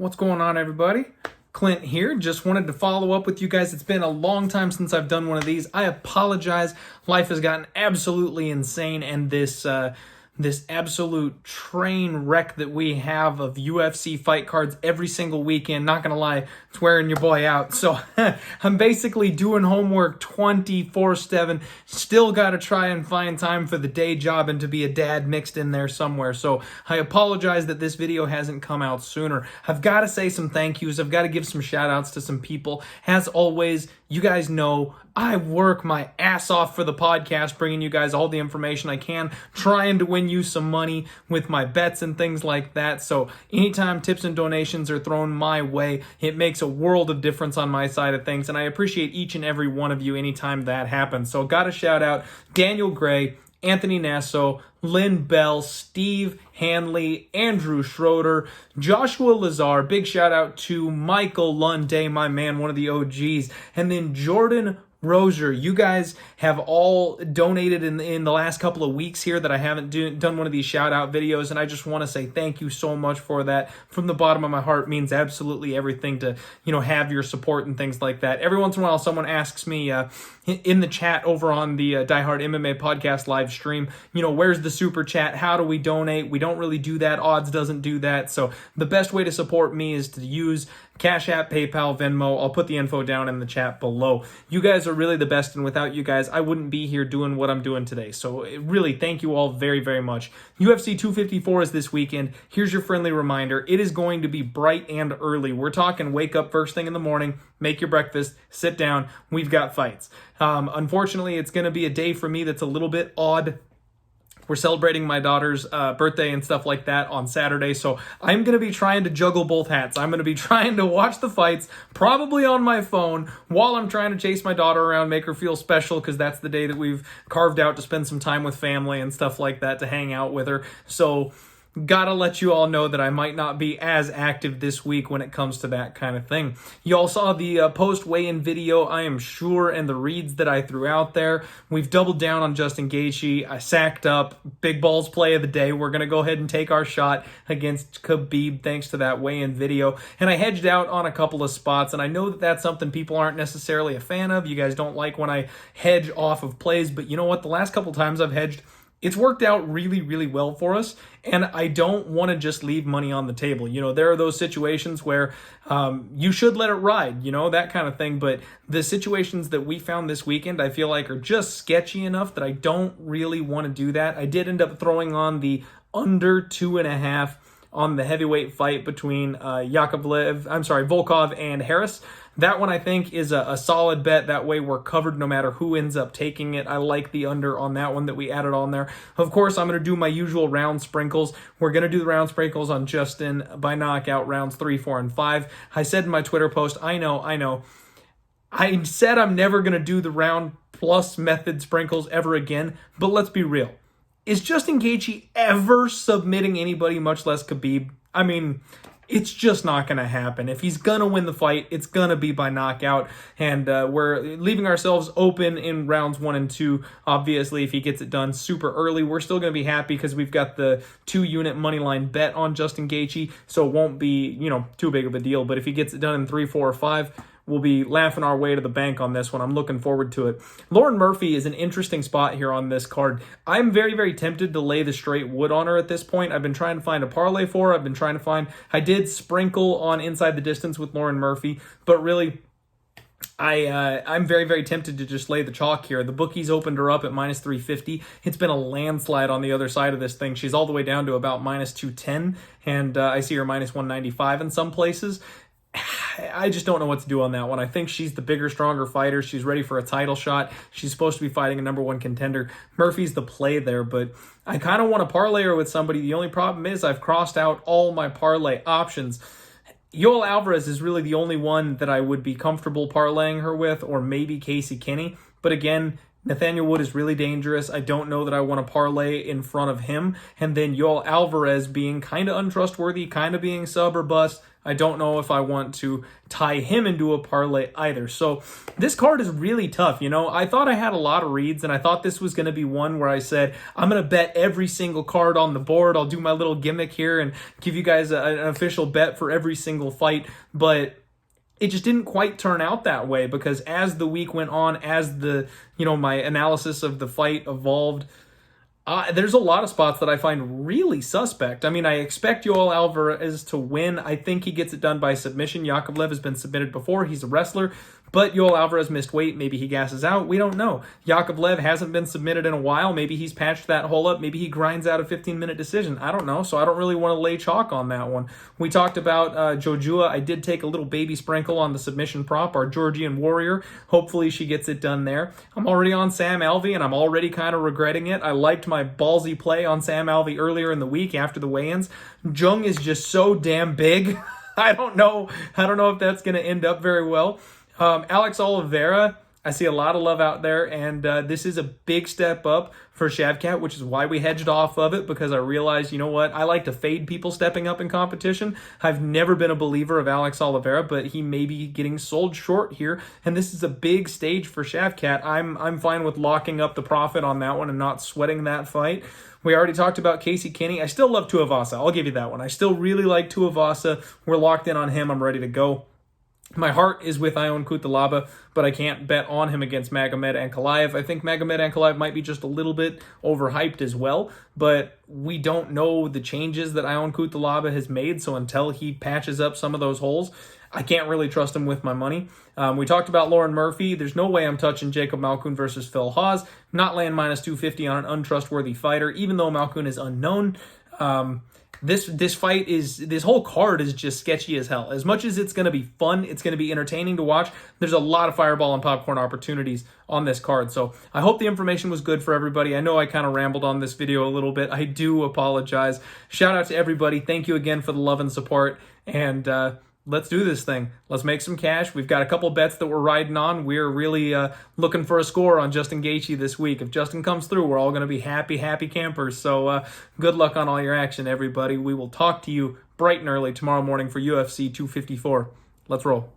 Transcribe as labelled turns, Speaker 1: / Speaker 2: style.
Speaker 1: What's going on, everybody? Clint here. Just wanted to follow up with you guys. It's been a long time since I've done one of these. I apologize. Life has gotten absolutely insane, and this absolute train wreck that we have of UFC fight cards every single weekend, not gonna lie, it's wearing your boy out. So I'm basically doing homework 24/7. Still gotta try and find time for the day job and to be a dad mixed in there somewhere. So I apologize that this video hasn't come out sooner. I've got to say some thank yous. I've got to give some shout outs to some people. As always, you guys know I work my ass off for the podcast, bringing you guys all the information I can, trying to win you some money with my bets and things like that. So anytime tips and donations are thrown my way, it makes a world of difference on my side of things, and I appreciate each and every one of you anytime that happens. So got to shout out Daniel Gray, Anthony Nasso, Lynn Bell, Steve Hanley, Andrew Schroeder, Joshua Lazar, big shout out to Michael Lunday, my man, one of the OGs, and then Jordan Rozier. You guys have all donated in the last couple of weeks here that I haven't done one of these shout out videos, and I just want to say thank you so much for that. From the bottom of my heart, means absolutely everything to have your support and things like that. Every once in a while someone asks me in the chat over on the DieHardMMA podcast live stream, where's the super chat? How do we donate? We don't really do that. Odds doesn't do that. So the best way to support me is to use CashApp, PayPal, Venmo. I'll put the info down in the chat below. You guys are really the best, and without you guys, I wouldn't be here doing what I'm doing today. So really, thank you all very, very much. UFC 254 is this weekend. Here's your friendly reminder. It is going to be bright and early. We're talking wake up first thing in the morning, make your breakfast, sit down. We've got fights. Unfortunately, it's going to be a day for me that's a little bit odd. We're celebrating my daughter's birthday and stuff like that on Saturday, so I'm going to be trying to juggle both hats. I'm going to be trying to watch the fights, probably on my phone, while I'm trying to chase my daughter around, make her feel special, because that's the day that we've carved out to spend some time with family and stuff like that, to hang out with her. So gotta let you all know that I might not be as active this week when it comes to that kind of thing. You all saw the post weigh-in video, I am sure, and the reads that I threw out there. We've doubled down on Justin Gaethje. I sacked up. Big balls play of the day. We're going to go ahead and take our shot against Khabib thanks to that weigh-in video. And I hedged out on a couple of spots, and I know that that's something people aren't necessarily a fan of. You guys don't like when I hedge off of plays, but you know what? The last couple times I've hedged, it's worked out really, really well for us, and I don't want to just leave money on the table. There are those situations where you should let it ride, that kind of thing, but the situations that we found this weekend, I feel like are just sketchy enough that I don't really want to do that. I did end up throwing on the under 2.5 on the heavyweight fight between Volkov and Harris. That one, I think, is a solid bet. That way we're covered no matter who ends up taking it. I like the under on that one that we added on there. Of course, I'm going to do my usual round sprinkles. We're going to do the round sprinkles on Justin by knockout rounds 3, 4, and 5. I said in my Twitter post, I know. I said I'm never going to do the round plus method sprinkles ever again, but let's be real. Is Justin Gaethje ever submitting anybody, much less Khabib? I mean, it's just not going to happen. If he's going to win the fight, it's going to be by knockout. And we're leaving ourselves open in rounds 1 and 2. Obviously, if he gets it done super early, we're still going to be happy because we've got the 2-unit money line bet on Justin Gaethje. So it won't be, too big of a deal. But if he gets it done in 3, 4, or 5, we'll be laughing our way to the bank on this one. I'm looking forward to it. Lauren Murphy is an interesting spot here on this card. I'm very, very tempted to lay the straight wood on her at this point. I've been trying to find a parlay for her. I did sprinkle on Inside the Distance with Lauren Murphy, but really, I'm very, very tempted to just lay the chalk here. The bookies opened her up at minus 350. It's been a landslide on the other side of this thing. She's all the way down to about minus 210, and I see her minus 195 in some places. I just don't know what to do on that one. I think she's the bigger, stronger fighter. She's ready for a title shot. She's supposed to be fighting a number 1 contender. Murphy's the play there, but I kind of want to parlay her with somebody. The only problem is I've crossed out all my parlay options. Yoel Alvarez is really the only one that I would be comfortable parlaying her with, or maybe Casey Kinney. But again, Nathaniel Wood is really dangerous. I don't know that I want to parlay in front of him. And then Yoel Alvarez being kind of untrustworthy, kind of being sub or bust. I don't know if I want to tie him into a parlay either. So this card is really tough. You know, I thought I had a lot of reads, and I thought this was going to be one where I said, I'm going to bet every single card on the board. I'll do my little gimmick here and give you guys an official bet for every single fight. But it just didn't quite turn out that way, because as the week went on, as the, my analysis of the fight evolved, there's a lot of spots that I find really suspect. I mean, I expect Yoel Alvarez to win. I think he gets it done by submission. Yakovlev has been submitted before. He's a wrestler. But Yoel Alvarez missed weight. Maybe he gasses out. We don't know. Yakovlev hasn't been submitted in a while. Maybe he's patched that hole up. Maybe he grinds out a 15-minute decision. I don't know. So I don't really want to lay chalk on that one. We talked about Jojua. I did take a little baby sprinkle on the submission prop, our Georgian warrior. Hopefully she gets it done there. I'm already on Sam Alvey, and I'm already kind of regretting it. I liked my ballsy play on Sam Alvey earlier in the week after the weigh-ins. Jung is just so damn big. I don't know if that's going to end up very well. Alex Oliveira, I see a lot of love out there, and this is a big step up for Shavkat, which is why we hedged off of it, because I realized, you know what, I like to fade people stepping up in competition. I've never been a believer of Alex Oliveira, but he may be getting sold short here, and this is a big stage for Shavkat. I'm fine with locking up the profit on that one and not sweating that fight. We already talked about Casey Kinney. I still love Tuivasa. I'll give you that one. I still really like Tuivasa. We're locked in on him. I'm ready to go. My heart is with Ion Cutelaba, but I can't bet on him against Magomed Ankalaev. I think Magomed Ankalaev might be just a little bit overhyped as well, but we don't know the changes that Ion Cutelaba has made, so until he patches up some of those holes, I can't really trust him with my money. We talked about Lauren Murphy. There's no way I'm touching Jacob Malkoun versus Phil Hawes. Not laying minus 250 on an untrustworthy fighter, even though Malkoun is unknown. This fight this whole card is just sketchy as hell. As much as it's going to be fun, it's going to be entertaining to watch, there's a lot of fireball and popcorn opportunities on this card. So I hope the information was good for everybody. I know I kind of rambled on this video a little bit. I do apologize. Shout out to everybody. Thank you again for the love and support. And let's do this thing. Let's make some cash. We've got a couple bets that we're riding on. We're really looking for a score on Justin Gaethje this week. If Justin comes through, we're all going to be happy campers. So good luck on all your action, everybody. We will talk to you bright and early tomorrow morning for UFC 254. Let's roll.